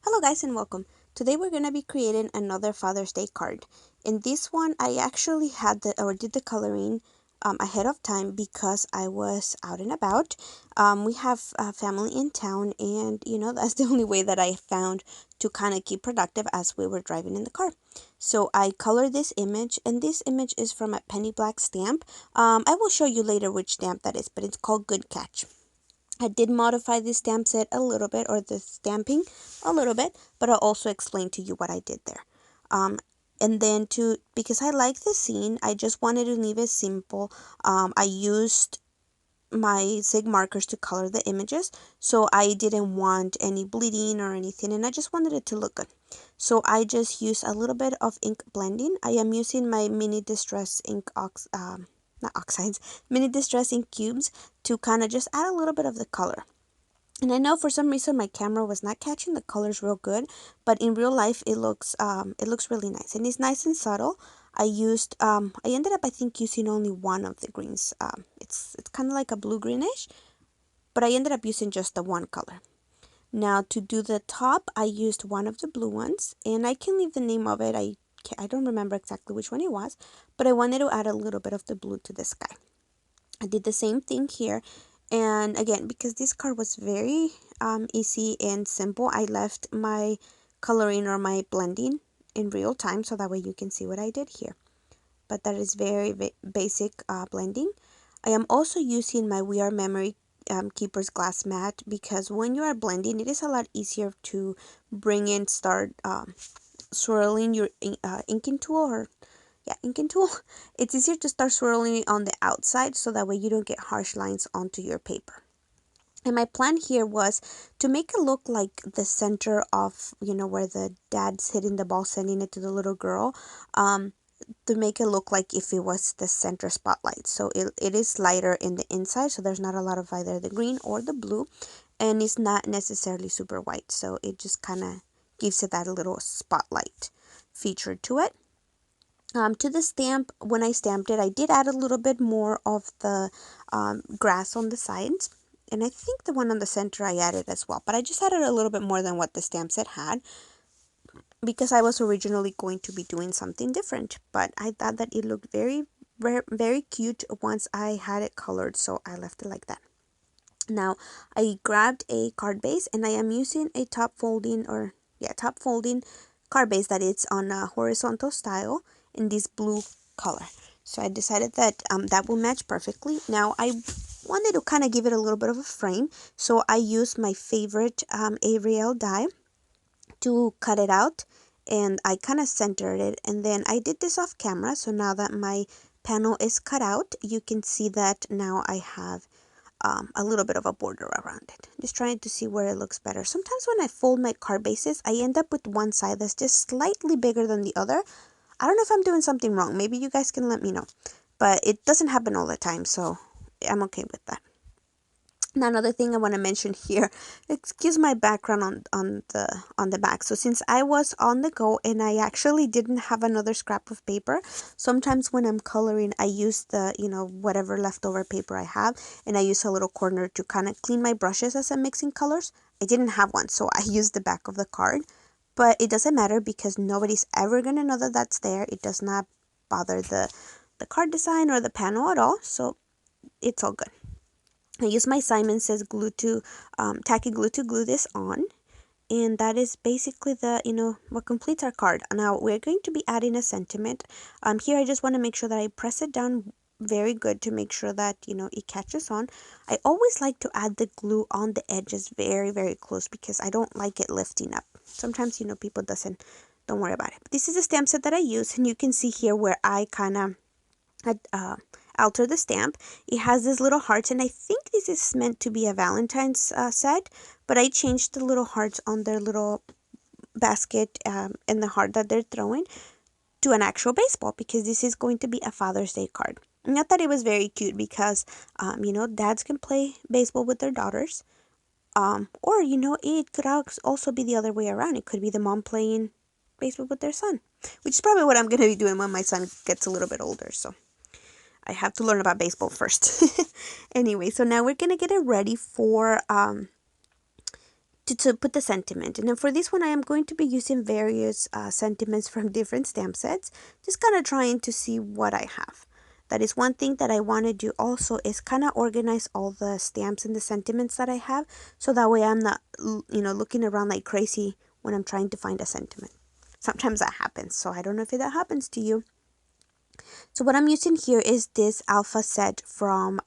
Hello guys and welcome. Today we're going to be creating another Father's Day card. In this one I actually did the coloring ahead of time because I was out and about. We have family in town and that's the only way that I found to kind of keep productive as we were driving in the car. So I colored this image, and this image is from a penny black stamp. I will show you later which stamp that is, but it's called Good Catch. I did modify the stamp set a little bit, or the stamping a little bit, but I'll also explain to you what I did there. And then because I like the scene, I just wanted to leave it simple. I used my Zig markers to color the images, so I didn't want any bleeding or anything, and I just wanted it to look good. So I just used a little bit of ink blending. I am using my mini distress ink not oxides, mini distress ink cubes to kind of just add a little bit of the color. And I know for some reason my camera was not catching the colors real good, but in real life it looks really nice, and it's nice and subtle. I ended up, I think, using only one of the greens. It's kind of like a blue greenish, but I ended up using just the one color. Now to do the top, I used one of the blue ones, and I can leave the name of it. I don't remember exactly which one it was, but I wanted to add a little bit of the blue to the sky. I did the same thing here, and again, because this card was very easy and simple, I left my coloring or my blending in real time so that way you can see what I did here. But that is very basic blending. I am also using my We Are Memory Keepers glass mat, because when you are blending, it is a lot easier to start swirling your inking tool, or inking tool. It's easier to start swirling it on the outside so that way you don't get harsh lines onto your paper. And my plan here was to make it look like the center of, where the dad's hitting the ball, sending it to the little girl. To make it look like if it was the center spotlight. So it is lighter in the inside, so there's not a lot of either the green or the blue, and it's not necessarily super white. So it just kind of gives it that little spotlight feature to it. To the stamp, when I stamped it, I did add a little bit more of the grass on the sides. And I think the one on the center I added as well. But I just added a little bit more than what the stamp set had, because I was originally going to be doing something different. But I thought that it looked very, very, very cute once I had it colored, so I left it like that. Now, I grabbed a card base, and I am using a top folding card base that is on a horizontal style in this blue color. So I decided that that will match perfectly. Now I wanted to kind of give it a little bit of a frame, so I used my favorite Ariel die to cut it out, and I kind of centered it, and then I did this off camera. So now that my panel is cut out, you can see that now I have a little bit of a border around it. Just trying to see where it looks better. Sometimes when I fold my card bases, I end up with one side that's just slightly bigger than the other. I don't know if I'm doing something wrong. Maybe you guys can let me know. But it doesn't happen all the time, so I'm okay with that. Now, another thing I want to mention here, excuse my background on the back. So since I was on the go and I actually didn't have another scrap of paper, sometimes when I'm coloring, I use the, whatever leftover paper I have, and I use a little corner to kind of clean my brushes as I'm mixing colors. I didn't have one, so I used the back of the card. But it doesn't matter because nobody's ever going to know that that's there. It does not bother the card design or the panel at all, so it's all good. I use my Simon Says glue to tacky glue to glue this on, and that is basically what completes our card. Now we're going to be adding a sentiment. Here I just want to make sure that I press it down very good to make sure that it catches on. I always like to add the glue on the edges very, very close because I don't like it lifting up. Sometimes people don't worry about it. But this is the stamp set that I use, and you can see here where I kind of alter the stamp. It has this little hearts, and I think this is meant to be a Valentine's set, but I changed the little hearts on their little basket and the heart that they're throwing to an actual baseball, because this is going to be a Father's Day card. And I thought it was very cute because dads can play baseball with their daughters, or it could also be the other way around. It could be the mom playing baseball with their son, which is probably what I'm going to be doing when my son gets a little bit older. So I have to learn about baseball first. Anyway, so now we're going to get it ready for to put the sentiment. And then for this one, I am going to be using various sentiments from different stamp sets, just kind of trying to see what I have. That is one thing that I want to do also, is kind of organize all the stamps and the sentiments that I have, so that way I'm not, looking around like crazy when I'm trying to find a sentiment. Sometimes that happens, so I don't know if that happens to you. So what I'm using here is this alpha set from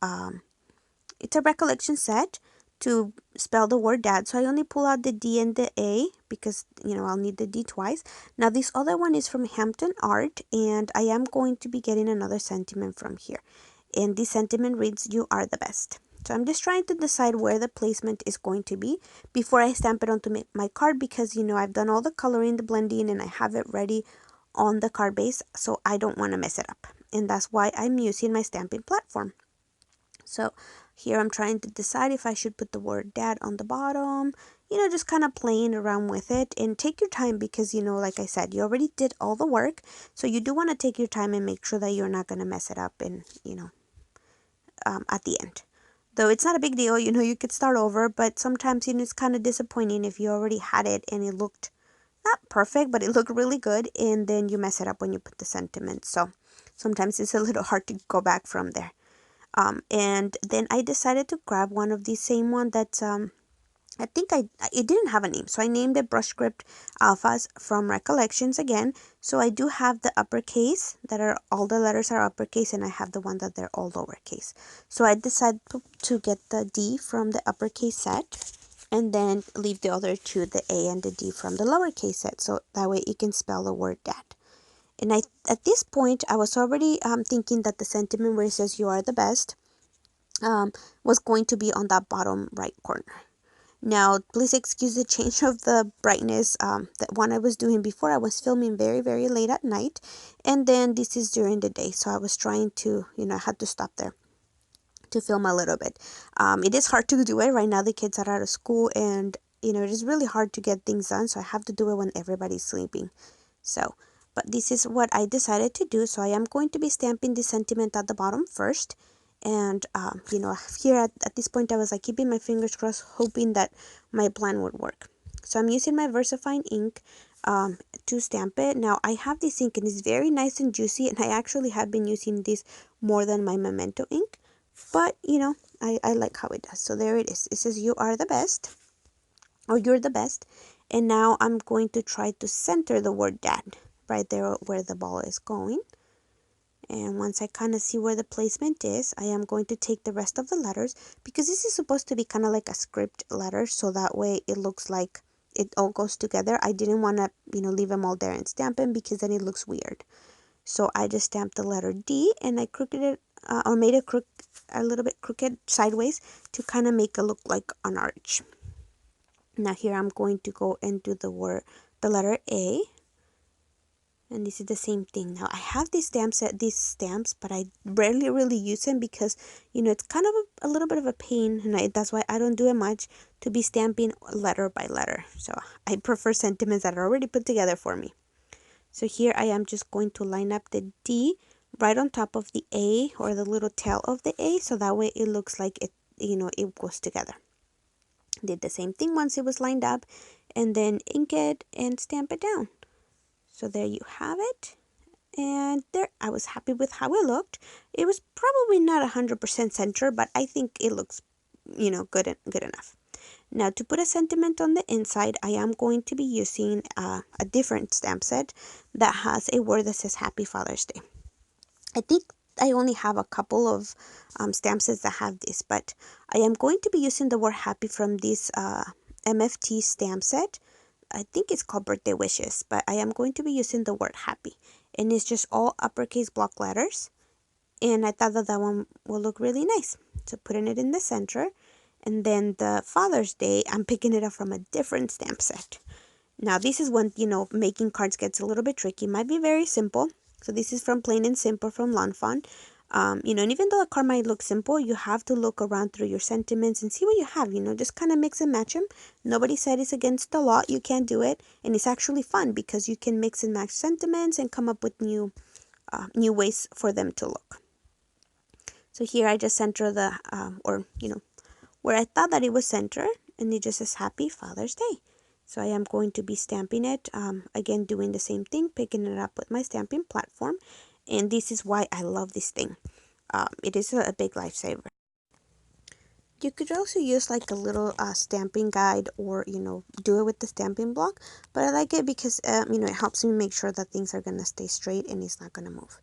it's a recollection set to spell the word dad. So I only pull out the D and the A because, I'll need the D twice. Now this other one is from Hampton Art, and I am going to be getting another sentiment from here. And this sentiment reads, "You are the best." So I'm just trying to decide where the placement is going to be before I stamp it onto my card, because, I've done all the coloring, the blending, and I have it ready on the card base, so I don't want to mess it up. And that's why I'm using my stamping platform. So here I'm trying to decide if I should put the word dad on the bottom, just kind of playing around with it. And take your time, because, like I said, you already did all the work. So you do want to take your time and make sure that you're not going to mess it up and, at the end. Though it's not a big deal, you could start over, but sometimes, it's kind of disappointing if you already had it and it looked not perfect, but it looked really good, and then you mess it up when you put the sentiment. So sometimes it's a little hard to go back from there. And then I decided to grab one of these same one that's I think it didn't have a name, so I named it Brush Script Alphas from Recollections again. So I do have the uppercase that are all the letters are uppercase, and I have the one that they're all lowercase. So I decided to get the D from the uppercase set, and then leave the other two, the A and the D, from the lowercase set, so that way you can spell the word dad. And at this point, I was already thinking that the sentiment where it says "You are the best" was going to be on that bottom right corner. Now, please excuse the change of the brightness. That one I was doing before, I was filming very, very late at night, and then this is during the day, so I was trying to, I had to stop there to film a little bit. It is hard to do it right now. The kids are out of school, and it is really hard to get things done, so I have to do it when everybody's sleeping. So, but this is what I decided to do. So I am going to be stamping the sentiment at the bottom first. And, here at this point, I was like keeping my fingers crossed, hoping that my plan would work. So I'm using my VersaFine ink to stamp it. Now I have this ink and it's very nice and juicy, and I actually have been using this more than my Memento ink. But, I like how it does. So there it is. It says "You are the best," or "You're the best." And now I'm going to try to center the word dad right there where the ball is going. And once I kind of see where the placement is, I am going to take the rest of the letters, because this is supposed to be kind of like a script letter, so that way it looks like it all goes together. I didn't want to, leave them all there and stamp them, because then it looks weird. So I just stamped the letter D, and I crooked it, or made it a little bit crooked sideways to kind of make it look like an arch. Now here I'm going to go and do the letter A. And this is the same thing. Now I have these stamps, but I rarely really use them, because it's kind of a little bit of a pain, and that's why I don't do it much, to be stamping letter by letter. So I prefer sentiments that are already put together for me. So here I am just going to line up the D right on top of the A, or the little tail of the A, so that way it looks like it it goes together. Did the same thing once it was lined up, and then ink it and stamp it down. So there you have it. And there, I was happy with how it looked. It was probably not 100% center, but I think it looks, good enough. Now, to put a sentiment on the inside, I am going to be using a different stamp set that has a word that says "Happy Father's Day." I think I only have a couple of stamp sets that have this, but I am going to be using the word "happy" from this MFT stamp set. I think it's called Birthday Wishes, but I am going to be using the word "happy." And it's just all uppercase block letters. And I thought that one will look really nice. So putting it in the center. And then the Father's Day, I'm picking it up from a different stamp set. Now this is when, making cards gets a little bit tricky. It might be very simple. So this is from Plain and Simple from Lawn Fawn. And even though a card might look simple, you have to look around through your sentiments and see what you have, just kind of mix and match them. Nobody said it's against the law. You can't do it. And it's actually fun, because you can mix and match sentiments and come up with new ways for them to look. So here I just center the, where I thought that it was centered. and it just says Happy Father's Day. So I am going to be stamping it, again doing the same thing, picking it up with my stamping platform, and this is why I love this thing. It is a big lifesaver. You could also use like a little stamping guide, or do it with the stamping block, but I like it because it helps me make sure that things are gonna stay straight and it's not gonna move.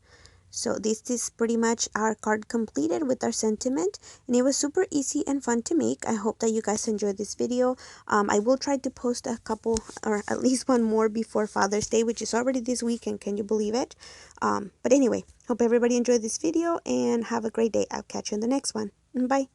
So this is pretty much our card completed with our sentiment, and it was super easy and fun to make. I hope that you guys enjoyed this video. I will try to post a couple, or at least one more, before Father's Day, which is already this weekend. Can you believe it? But anyway, hope everybody enjoyed this video and have a great day. I'll catch you in the next one. Bye.